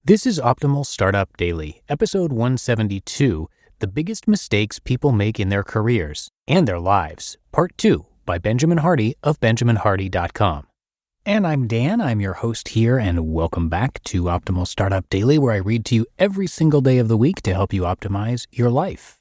This is Optimal Startup Daily, episode 172, The Biggest Mistakes People Make in Their Careers and Their Lives, part 2, by Benjamin Hardy of benjaminhardy.com. And I'm Dan, I'm your host here, and welcome back to Optimal Startup Daily, where I read to you every single day of the week to help you optimize your life.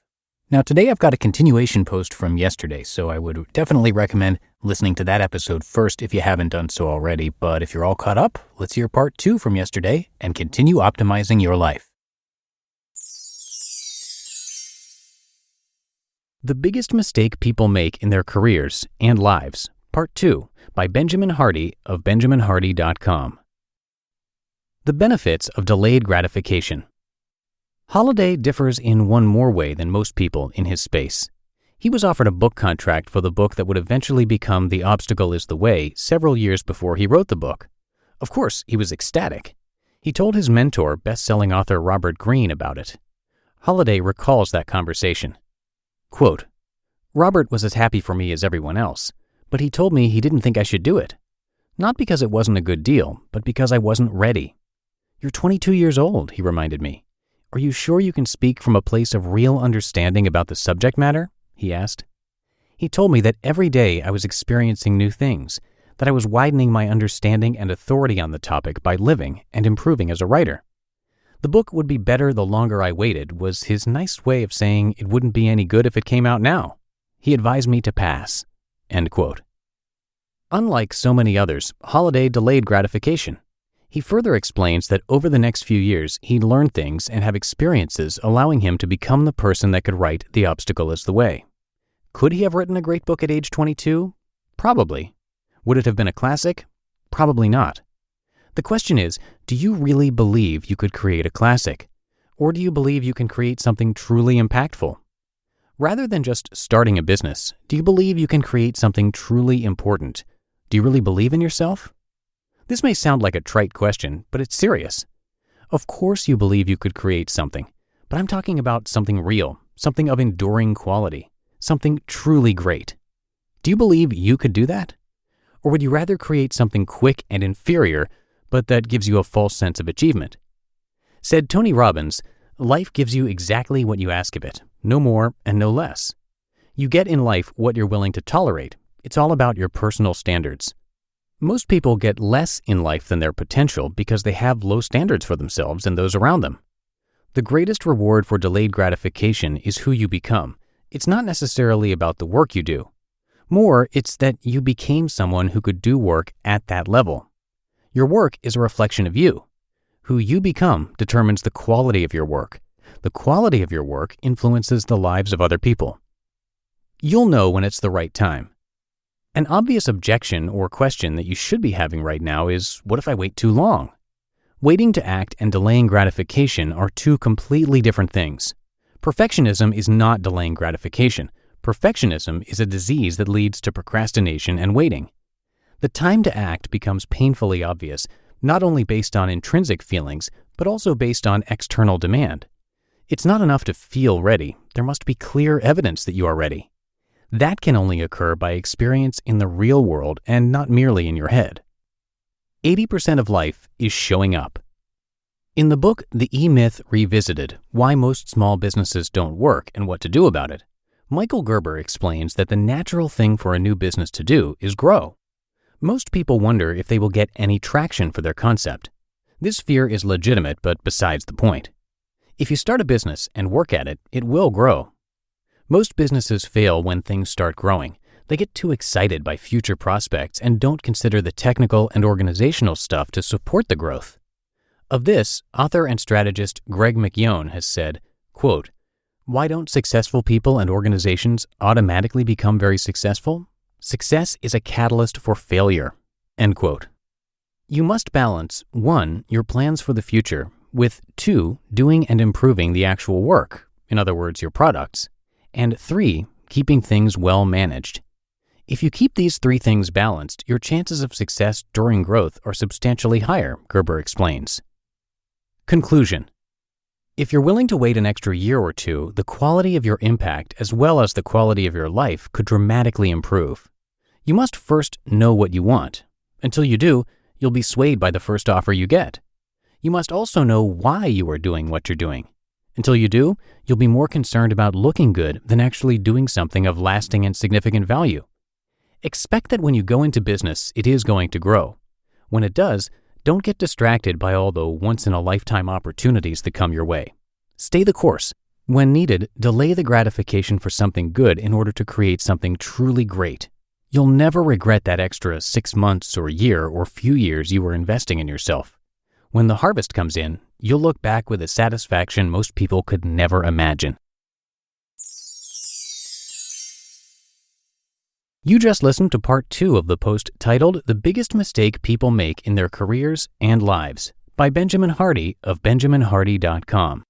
Now, today I've got a continuation post from yesterday, so I would definitely recommend listening to that episode first if you haven't done so already. But if you're all caught up, let's hear part 2 from yesterday and continue optimizing your life. The Biggest Mistake People Make in Their Careers and Lives, part 2, by Benjamin Hardy of benjaminhardy.com. The Benefits of Delayed Gratification. Holliday differs in one more way than most people in his space. He was offered a book contract for the book that would eventually become The Obstacle is the Way several years before he wrote the book. Of course, he was ecstatic. He told his mentor, best-selling author Robert Greene, about it. Holliday recalls that conversation. Quote, "Robert was as happy for me as everyone else, but he told me he didn't think I should do it. Not because it wasn't a good deal, but because I wasn't ready. You're 22 years old, he reminded me. Are you sure you can speak from a place of real understanding about the subject matter? He asked. He told me that every day I was experiencing new things, that I was widening my understanding and authority on the topic by living and improving as a writer. The book would be better the longer I waited was his nice way of saying it wouldn't be any good if it came out now. He advised me to pass." End quote. Unlike so many others, Holliday delayed gratification. He further explains that over the next few years, he'd learn things and have experiences allowing him to become the person that could write The Obstacle is the Way. Could he have written a great book at age 22? Probably. Would it have been a classic? Probably not. The question is, do you really believe you could create a classic? Or do you believe you can create something truly impactful? Rather than just starting a business, do you believe you can create something truly important? Do you really believe in yourself? This may sound like a trite question, but it's serious. Of course you believe you could create something, but I'm talking about something real, something of enduring quality, something truly great. Do you believe you could do that? Or would you rather create something quick and inferior, but that gives you a false sense of achievement? Said Tony Robbins, "Life gives you exactly what you ask of it, no more and no less. You get in life what you're willing to tolerate. It's all about your personal standards." Most people get less in life than their potential because they have low standards for themselves and those around them. The greatest reward for delayed gratification is who you become. It's not necessarily about the work you do. More, it's that you became someone who could do work at that level. Your work is a reflection of you. Who you become determines the quality of your work. The quality of your work influences the lives of other people. You'll know when it's the right time. An obvious objection or question that you should be having right now is, what if I wait too long? Waiting to act and delaying gratification are two completely different things. Perfectionism is not delaying gratification. Perfectionism is a disease that leads to procrastination and waiting. The time to act becomes painfully obvious, not only based on intrinsic feelings, but also based on external demand. It's not enough to feel ready. There must be clear evidence that you are ready. That can only occur by experience in the real world and not merely in your head. 80% of life is showing up. In the book, The E-Myth Revisited, Why Most Small Businesses Don't Work and What to Do About It, Michael Gerber explains that the natural thing for a new business to do is grow. Most people wonder if they will get any traction for their concept. This fear is legitimate, but besides the point. If you start a business and work at it, it will grow. Most businesses fail when things start growing. They get too excited by future prospects and don't consider the technical and organizational stuff to support the growth. Of this, author and strategist Greg McKeown has said, quote, "Why don't successful people and organizations automatically become very successful? Success is a catalyst for failure." End quote. You must balance 1, your plans for the future, with 2, doing and improving the actual work, in other words, your products, and 3, keeping things well managed. If you keep these 3 things balanced, your chances of success during growth are substantially higher, Gerber explains. Conclusion. If you're willing to wait an extra year or two, the quality of your impact as well as the quality of your life could dramatically improve. You must first know what you want. Until you do, you'll be swayed by the first offer you get. You must also know why you are doing what you're doing. Until you do, you'll be more concerned about looking good than actually doing something of lasting and significant value. Expect that when you go into business, it is going to grow. When it does, don't get distracted by all the once-in-a-lifetime opportunities that come your way. Stay the course. When needed, delay the gratification for something good in order to create something truly great. You'll never regret that extra 6 months or year or few years you were investing in yourself. When the harvest comes in, you'll look back with a satisfaction most people could never imagine. You just listened to part 2 of the post titled The Biggest Mistake People Make in Their Careers and Lives by Benjamin Hardy of benjaminhardy.com.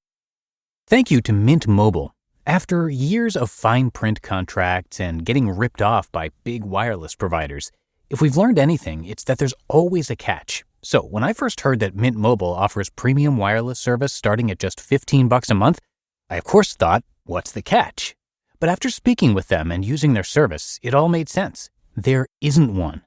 Thank you to Mint Mobile. After years of fine print contracts and getting ripped off by big wireless providers, if we've learned anything, it's that there's always a catch. So when I first heard that Mint Mobile offers premium wireless service starting at just $15 a month, I of course thought, what's the catch? But after speaking with them and using their service, it all made sense. There isn't one.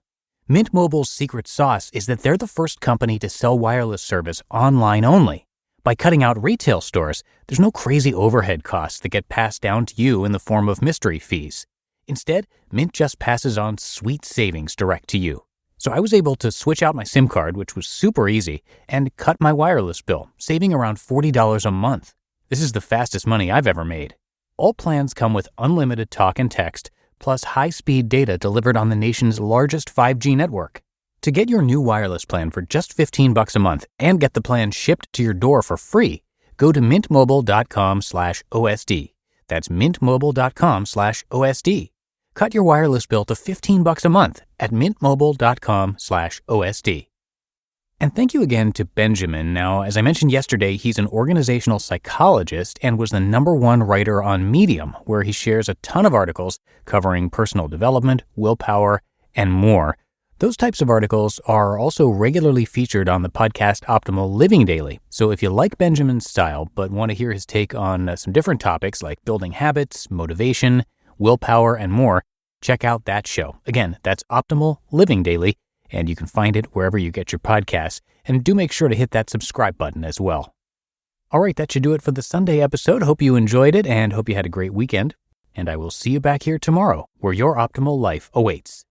Mint Mobile's secret sauce is that they're the first company to sell wireless service online only. By cutting out retail stores, there's no crazy overhead costs that get passed down to you in the form of mystery fees. Instead, Mint just passes on sweet savings direct to you. So I was able to switch out my SIM card, which was super easy, and cut my wireless bill, saving around $40 a month. This is the fastest money I've ever made. All plans come with unlimited talk and text, plus high-speed data delivered on the nation's largest 5G network. To get your new wireless plan for just $15 a month and get the plan shipped to your door for free, go to mintmobile.com/OSD. That's mintmobile.com/OSD. Cut your wireless bill to $15 a month at mintmobile.com/OSD. And thank you again to Benjamin. Now, as I mentioned yesterday, he's an organizational psychologist and was the #1 writer on Medium, where he shares a ton of articles covering personal development, willpower, and more. Those types of articles are also regularly featured on the podcast Optimal Living Daily. So if you like Benjamin's style but want to hear his take on some different topics like building habits, motivation, willpower, and more, check out that show. Again, that's Optimal Living Daily, and you can find it wherever you get your podcasts. And do make sure to hit that subscribe button as well. All right, that should do it for the Sunday episode. Hope you enjoyed it and hope you had a great weekend. And I will see you back here tomorrow where your optimal life awaits.